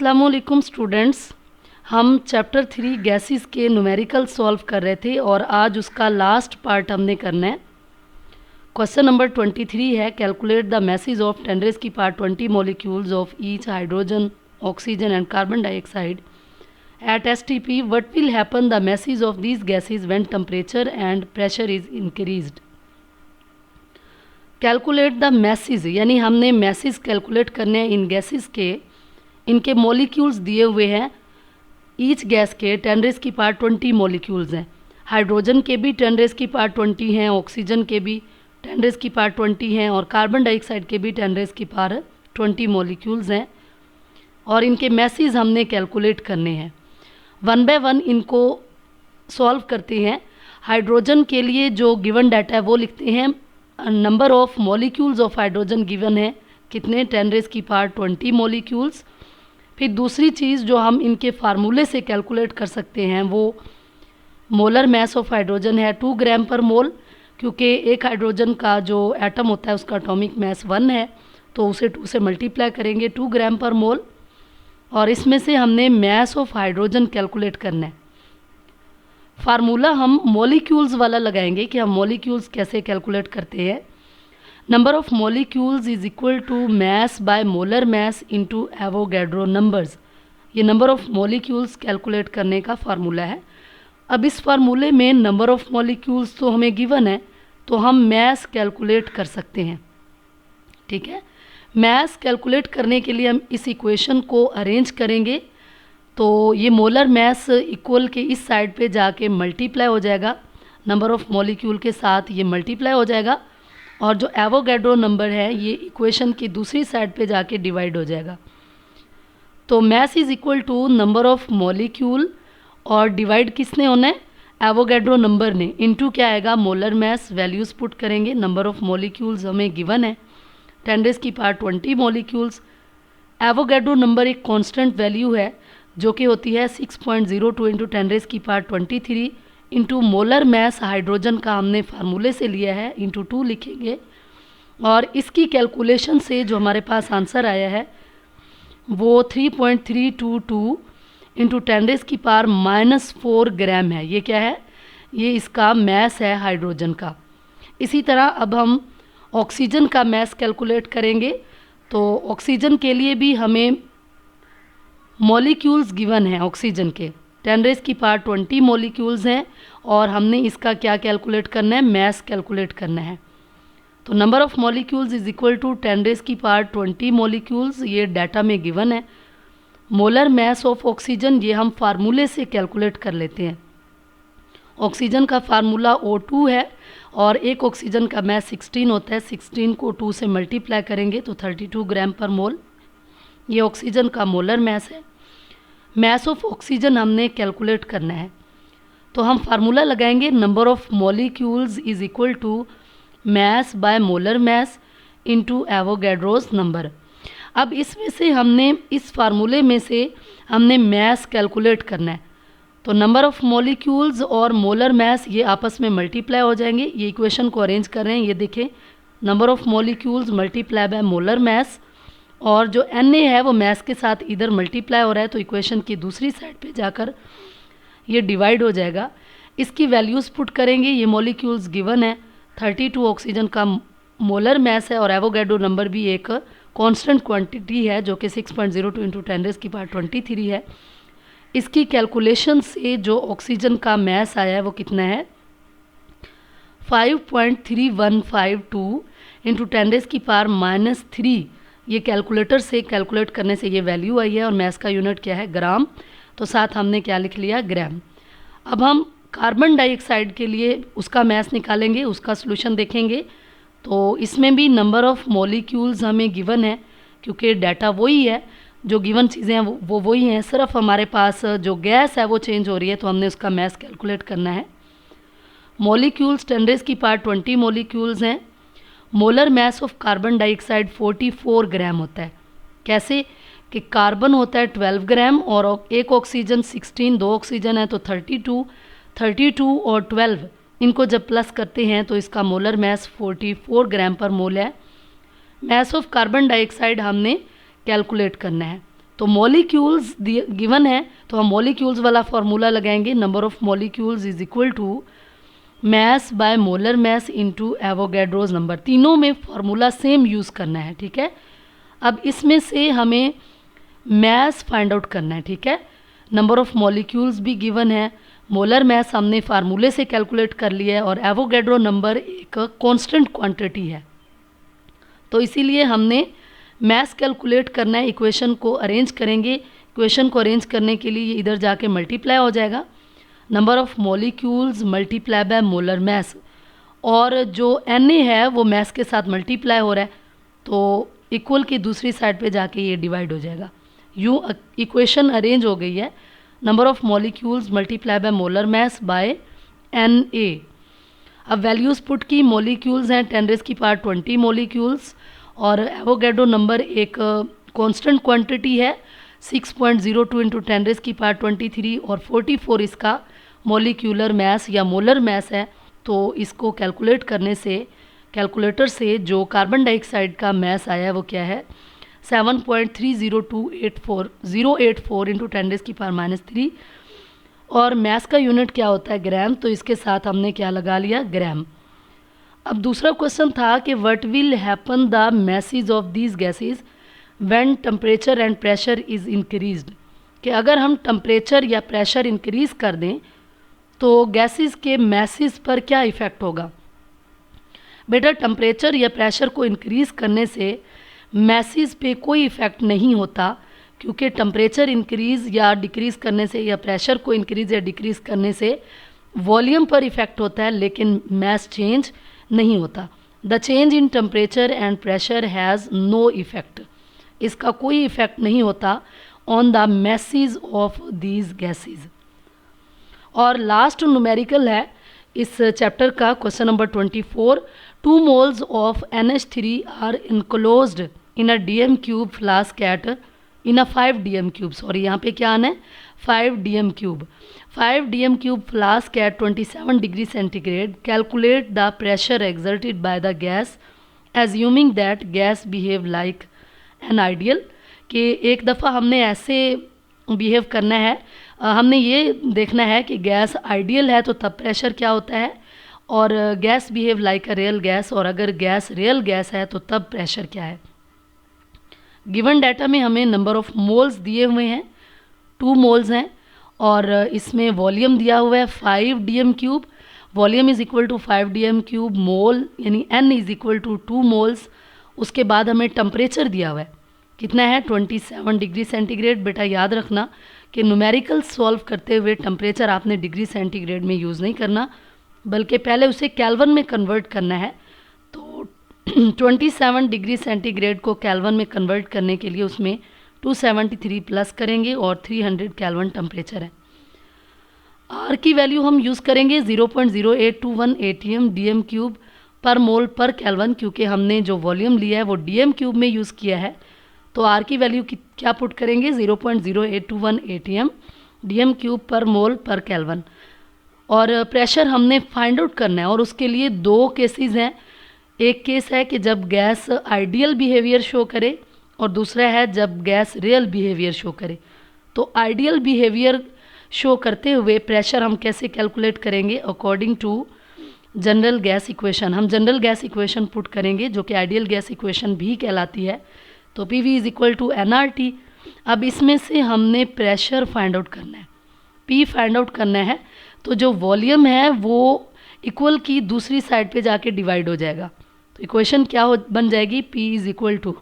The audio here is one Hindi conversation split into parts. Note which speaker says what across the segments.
Speaker 1: अस्सलामुअलैकुम स्टूडेंट्स, हम चैप्टर 3 गैसेस के न्यूमेरिकल सॉल्व कर रहे थे और आज उसका लास्ट पार्ट हमने करना है। क्वेश्चन नंबर 23 है, calculate the masses of 10⁻20 molecules of each hydrogen, oxygen and carbon dioxide at STP. What will happen the masses of these gases when temperature and pressure is increased? Calculate the message यानी हमने मैसेज कैलकुलेट करने हैं इन गैसेस के। इनके मॉलिक्यूल्स दिए हुए हैं, ईच गैस के 10⁻20 मॉलिक्यूल्स हैं। हाइड्रोजन के भी 10⁻20 हैं, ऑक्सीजन के भी 10⁻20 हैं और कार्बन डाइऑक्साइड के भी 10⁻20 मॉलिक्यूल्स हैं और इनके मैसेज हमने कैलकुलेट करने हैं। वन बाय वन इनको सॉल्व करते हैं। हाइड्रोजन के लिए जो गिवन डाटा है वो लिखते हैं। Number of molecules of hydrogen given है कितने, 10⁻20 मॉलिक्यूल्स। फिर दूसरी चीज़ जो हम इनके फार्मूले से कैलकुलेट कर सकते हैं वो मोलर मैस ऑफ हाइड्रोजन है 2 ग्राम पर मोल, क्योंकि एक हाइड्रोजन का जो एटम होता है उसका एटॉमिक मैस 1 है, तो उसे 2 से मल्टीप्लाई करेंगे 2 ग्राम पर मोल। और इसमें से हमने मैस ऑफ हाइड्रोजन कैलकुलेट करना है। फार्मूला हम मॉलिक्यूल्स वाला लगाएंगे कि हम मॉलिक्यूल्स कैसे कैलकुलेट करते हैं। Number of molecules is equal to mass by molar mass into Avogadro numbers. ये नंबर ऑफ मॉलिक्यूल्स कैलकुलेट करने का फार्मूला है। अब इस फार्मूले में नंबर ऑफ मॉलिक्यूल्स तो हमें गिवन है, तो हम मैस कैलकुलेट कर सकते हैं। ठीक है, मैस कैलकुलेट करने के लिए हम इस इक्वेशन को अरेंज करेंगे। तो ये मोलर मैस इक्वल के इस साइड पे जाके मल्टीप्लाई हो जाएगा, नंबर ऑफ मॉलिक्यूल के साथ ये मल्टीप्लाई हो जाएगा और जो एवोगैड्रो नंबर है ये इक्वेशन की दूसरी साइड पे जाके डिवाइड हो जाएगा। तो mass is equal to number of molecule और डिवाइड किसने होना है, एवोगैड्रो नंबर ने, इनटू क्या आएगा मोलर मैस। वैल्यूज़ पुट करेंगे। नंबर ऑफ मॉलिक्यूल्स हमें गिवन है 10⁻20 मॉलिक्यूल्स। एवोगैड्रो नंबर एक कांस्टेंट वैल्यू है जो कि होती है 6.02 into 10⁻23 into molar mass hydrogen का हमने फार्मूले से लिया है, इंटू 2 लिखेंगे। और इसकी कैलकुलेशन से जो हमारे पास आंसर आया है वो 3.322 इंटू 10⁻⁻4 ग्राम है। ये क्या है, ये इसका मैस है हाइड्रोजन का। इसी तरह अब हम ऑक्सीजन का मैस कैलकुलेट करेंगे। तो ऑक्सीजन के लिए भी हमें मॉलिक्यूल्स गिवन हैं। ऑक्सीजन के 10⁻20 मॉलिक्यूल्स हैं और हमने इसका क्या कैलकुलेट करना है, मैस कैलकुलेट करना है। तो number of molecules is equal to 10⁻20 molecules, ये डाटा में गिवन है। मोलर मैस ऑफ ऑक्सीजन ये हम फार्मूले से कैलकुलेट कर लेते हैं। ऑक्सीजन का फार्मूला O2 है और एक ऑक्सीजन का मैस 16 होता है। 16 को 2 से मल्टीप्लाई करेंगे तो 32 ग्राम पर मोल, ये ऑक्सीजन का मोलर मैस है। मैस ऑफ ऑक्सीजन हमने कैलकुलेट करना है, तो हम फार्मूला लगाएंगे number of molecules is equal to mass by molar mass into Avogadro's number. अब इसमें से हमने इस फार्मूले में से हमने मैस कैलकुलेट करना है। तो नंबर ऑफ मॉलिक्यूल्स और मोलर मैस ये आपस में मल्टीप्लाई हो जाएंगे। ये इक्वेशन को अरेंज कर रहे हैं, ये देखें, number of molecules multiply by molar mess और जो Na है वो मैस के साथ इधर मल्टीप्लाई हो रहा है, तो इक्वेशन की दूसरी साइड पे जाकर ये डिवाइड हो जाएगा। इसकी वैल्यूज़ पुट करेंगे। ये मॉलिक्यूल्स गिवन है, 32 ऑक्सीजन का मोलर मैस है और एवोगैड्रो नंबर भी एक कांस्टेंट क्वांटिटी है जो कि 6.02 इंटू 10⁻23 है। इसकी कैलकुलेशन से जो ऑक्सीजन का मैस आया है वो कितना है, 5.3152 इंटू 10⁻⁻3। ये कैलकुलेटर से कैलकुलेट करने से ये वैल्यू आई है और मैस का यूनिट क्या है, ग्राम। तो साथ हमने क्या लिख लिया, ग्राम। अब हम कार्बन डाइऑक्साइड के लिए उसका मैस निकालेंगे, उसका सॉल्यूशन देखेंगे। तो इसमें भी नंबर ऑफ मॉलिक्यूल्स हमें गिवन है, क्योंकि डाटा वही है, जो गिवन चीज़ें हैं वो वही हैं, सिर्फ हमारे पास जो गैस है वो चेंज हो रही है, तो हमने उसका मैस कैलकुलेट करना है। मॉलिक्यूल्स 10⁻20 मॉलिक्यूल्स हैं। Molar mass of carbon dioxide 44 ग्राम होता है। कैसे कि कार्बन होता है 12 ग्राम और एक ऑक्सीजन 16, 2 ऑक्सीजन है तो 32 और 12 इनको जब प्लस करते हैं तो इसका मोलर मैस 44 ग्राम पर मोल है। मैस ऑफ कार्बन डाइऑक्साइड हमने कैलकुलेट करना है। तो मॉलिक्यूल्स गिवन है तो हम मॉलिक्यूल्स वाला फॉर्मूला लगाएंगे, number of molecules is equal to mass by molar mass into Avogadro's number. तीनों में फॉर्मूला सेम यूज़ करना है, ठीक है। अब इसमें से हमें मैस फाइंड आउट करना है, ठीक है। नंबर ऑफ मॉलिक्यूल्स भी गिवन है, मोलर मैस हमने फार्मूले से कैलकुलेट कर लिया है, और एवोगैड्रो नंबर एक कांस्टेंट क्वांटिटी है, तो इसीलिए हमने मैस कैलकुलेट करना है। इक्वेशन को अरेंज करेंगे, इक्वेशन को अरेंज करने के लिए इधर जाके मल्टीप्लाई हो जाएगा, number of molecules multiply by molar mess, और जो Na है वो मैस के साथ मल्टीप्लाई हो रहा है, तो इक्वल की दूसरी साइड पे जाके ये डिवाइड हो जाएगा। यूँ इक्वेशन अरेंज हो गई है, number of molecules multiply by molar mass by Na। अब वैल्यूज़ पुट की, मॉलिक्यूल्स हैं 10⁻20 मॉलिक्यूल्स, और एवोगैड्रो नंबर एक कांस्टेंट क्वांटिटी है 6.02 इंटू 10⁻23, और 44 इसका मॉलिक्यूलर मैस या मोलर मैस है। तो इसको कैलकुलेट करने से कैलकुलेटर से जो कार्बन डाइऑक्साइड का मैस आया है वो क्या है 7.30284084 इंटू 10⁻³ और मैस का यूनिट क्या होता है ग्राम, तो इसके साथ हमने क्या लगा लिया ग्राम। अब दूसरा क्वेश्चन था कि what will happen the masses of these gases when temperature and pressure is increased, कि अगर हम टेम्परेचर या प्रेशर इंक्रीज़ कर दें तो गैसेस के मैसेज पर क्या इफ़ेक्ट होगा। बेटा टेम्परेचर या प्रेशर को इंक्रीज़ करने से मैसेज पे कोई इफ़ेक्ट नहीं होता, क्योंकि टेम्परेचर इंक्रीज़ या डिक्रीज़ करने से या प्रेशर को इंक्रीज़ या डिक्रीज़ करने से वॉल्यूम पर इफ़ेक्ट होता है, लेकिन मैस चेंज नहीं होता। The change in temperature and pressure has no effect, इसका कोई इफ़ेक्ट नहीं होता on the masses of these gases. और लास्ट न्यूमेरिकल है इस चैप्टर का, question number 24। 2 moles of NH3 are enclosed in a dm cube flask at in a 5 dm cube, sorry यहाँ पे क्या आना है 5 dm cube 5 dm cube flask at 27 degree centigrade. Calculate the pressure exerted by the gas assuming that gas behave like an ideal, कि एक दफ़ा हमने ऐसे बिहेव करना है, हमने ये देखना है कि गैस आइडियल है तो तब प्रेशर क्या होता है, और gas behave like a real gas, और अगर गैस रियल गैस है तो तब प्रेशर क्या है। गिवन डाटा में हमें नंबर ऑफ मोल्स दिए हुए हैं 2 मोल्स हैं, और इसमें वॉल्यूम दिया हुआ है 5 dm³, volume is equal to 5 dm³ mole, यानी n is equal to 2 moles. उसके बाद हमें टेम्परेचर दिया हुआ है कितना है 27 डिग्री सेंटीग्रेड। बेटा याद रखना कि न्यूमेरिकल सॉल्व करते हुए टेम्परेचर आपने डिग्री सेंटीग्रेड में यूज़ नहीं करना, बल्कि पहले उसे केल्विन में कन्वर्ट करना है। तो 27 डिग्री सेंटीग्रेड को केल्विन में कन्वर्ट करने के लिए उसमें 273 प्लस करेंगे और 300 केल्विन टेम्परेचर है। आर की वैल्यू हम यूज़ करेंगे 0.0821 atm dm³ पर मोल पर केल्विन, क्योंकि हमने जो वॉल्यूम लिया है वो dm³ में यूज़ किया है। तो आर की वैल्यू क्या पुट करेंगे 0.0821 atm dm³ पर मोल पर केल्विन। और प्रेशर हमने फाइंड आउट करना है, और उसके लिए 2 केसेस हैं। एक केस है कि जब गैस आइडियल बिहेवियर शो करे, और दूसरा है जब गैस रियल बिहेवियर शो करे। तो आइडियल बिहेवियर शो करते हुए प्रेशर हम कैसे कैलकुलेट करेंगे according to general gas equation. हम जनरल गैस इक्वेशन पुट करेंगे जो कि आइडियल गैस इक्वेशन भी कहलाती है। तो PV is equal to nRT। अब इसमें से हमने प्रेशर फाइंड आउट करना है, P फाइंड आउट करना है, तो जो वॉल्यूम है वो इक्वल की दूसरी साइड पे जाके डिवाइड हो जाएगा। तो इक्वेशन क्या बन जाएगी P is equal to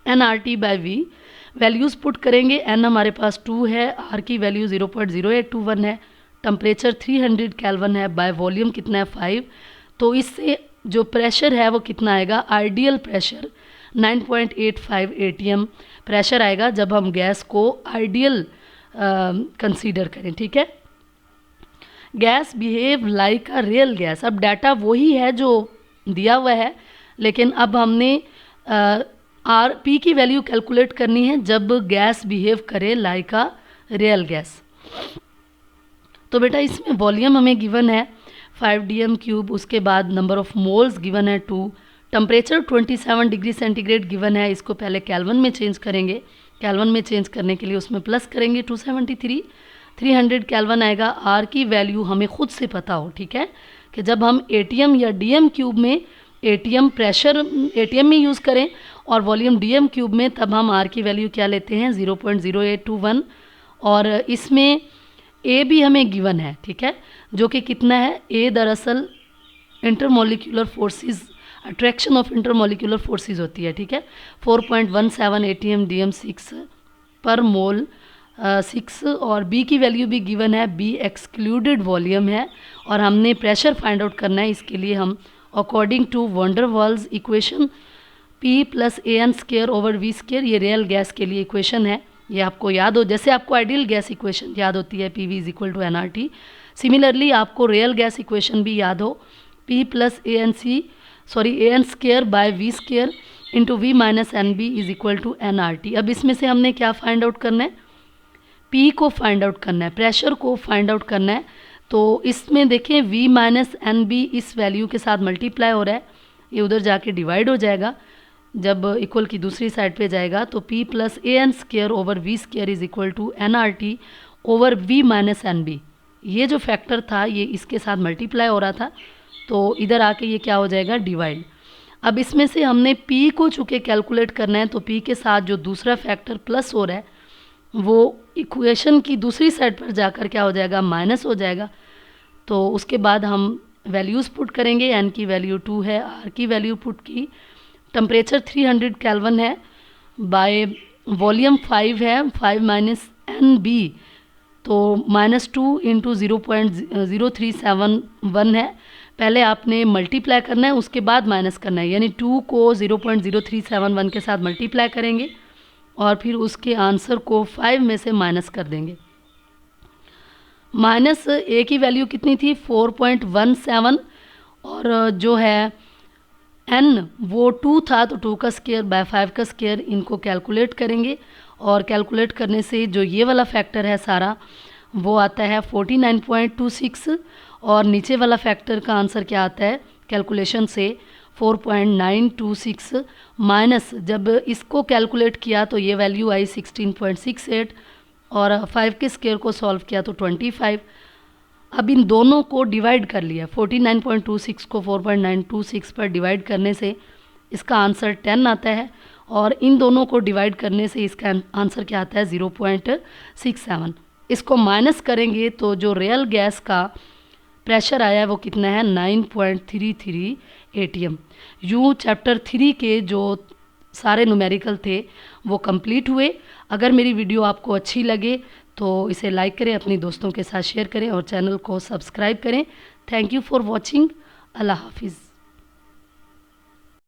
Speaker 1: nRT by V। Values put करेंगे, n हमारे पास 2 है, R की वैल्यू 0.0821 है, टेम्परेचर 300 केल्विन है, बाय वॉल्यूम कितना है 5। तो इससे जो प्रेशर है वो कितना आएगा, आइडियल प्रेशर 9.85 atm प्रेशर आएगा जब हम गैस को आइडियल कंसीडर करें, ठीक है। Gas behave like a real gas, अब डाटा वही है जो दिया हुआ है, लेकिन अब हमने P की वैल्यू कैलकुलेट करनी है जब गैस बिहेव करे लाइक अ रियल गैस। तो बेटा इसमें वॉल्यूम हमें गिवन है 5 dm³, उसके बाद नंबर ऑफ मोल्स गिवन है 2, टेम्परेचर 27 डिग्री सेंटीग्रेड गिवन है, इसको पहले केल्विन में चेंज करेंगे, केल्विन में चेंज करने के लिए उसमें प्लस करेंगे 273, 300 केल्विन आएगा। आर की वैल्यू हमें खुद से पता हो, ठीक है, कि जब हम एटीएम या डीएम क्यूब में एटीएम प्रेशर एटीएम में यूज़ करें और वॉल्यूम डीएम क्यूब में, तब हम आर की वैल्यू क्या लेते हैं 0.0821। और इसमें ए भी हमें गिवन है, ठीक है, जो कि कितना है, ए दरअसल intermolecular forces, attraction of intermolecular forces होती है, ठीक है, 4.17 एटीएम डीएम 6 पर मोल 6। और बी की वैल्यू भी गिवन है, बी एक्सक्लूडेड वॉल्यूम है और हमने प्रेशर फाइंड आउट करना है। इसके लिए हम according to van der Waals equation P + AN² over V², ये रियल गैस के लिए इक्वेशन है, ये आपको याद हो, जैसे आपको आइडियल गैस इक्वेशन याद होती है PV = nRT, सिमिलरली आपको रियल गैस इक्वेशन भी याद हो, P + AN² by V² into V - NB = nRT। अब इसमें से हमने क्या फाइंड आउट करना है, P को फाइंड आउट करना है, प्रेशर को फाइंड आउट करना है। तो इसमें देखें V - NB इस वैल्यू के साथ मल्टीप्लाई हो रहा है, ये उधर जाके डिवाइड हो जाएगा, जब इक्वल की दूसरी साइड पे जाएगा तो P + AN² over V² = nRT over V - NB। ये जो फैक्टर था ये इसके साथ मल्टीप्लाई हो रहा था, तो इधर आके ये क्या हो जाएगा, डिवाइड। अब इसमें से हमने P को चूँकि कैलकुलेट करना है, तो P के साथ जो दूसरा फैक्टर प्लस हो रहा है वो इक्वेशन की दूसरी साइड पर जाकर क्या हो जाएगा, माइनस हो जाएगा। तो उसके बाद हम वैल्यूज़ पुट करेंगे, n की वैल्यू 2 है, r की वैल्यू पुट की, टेम्परेचर 300 केल्विन है, बाय वॉल्यूम 5 है, 5 - NB, तो -2 × 0.0371 है। पहले आपने मल्टीप्लाई करना है, उसके बाद माइनस करना है, यानी 2 को 0.0371 के साथ मल्टीप्लाई करेंगे और फिर उसके आंसर को 5 में से माइनस कर देंगे। माइनस ए की वैल्यू कितनी थी, 4.17, और जो है n वो 2 था, तो 2 का स्क्वायर बाय 5 का स्क्वायर, इनको कैलकुलेट करेंगे और कैलकुलेट करने से जो ये वाला फैक्टर है सारा वो आता है 49.26, और नीचे वाला फैक्टर का आंसर क्या आता है कैलकुलेशन से 4.926, माइनस जब इसको कैलकुलेट किया तो ये वैल्यू आई 16.68 और 5 के स्क्वायर को सॉल्व किया तो 25। अब इन दोनों को डिवाइड कर लिया, 49.26 को 4.926 पर डिवाइड करने से इसका आंसर 10 आता है, और इन दोनों को डिवाइड करने से इसका आंसर क्या आता है 0.67। इसको माइनस करेंगे तो जो रियल गैस का प्रेशर आया है वो कितना है 9.33 ATM। यूँ चैप्टर 3 के जो सारे न्यूमेरिकल थे वो कंप्लीट हुए। अगर मेरी वीडियो आपको अच्छी लगे तो इसे लाइक करें, अपने दोस्तों के साथ शेयर करें और चैनल को सब्सक्राइब करें। Thank you for watching. अल्लाह हाफिज़।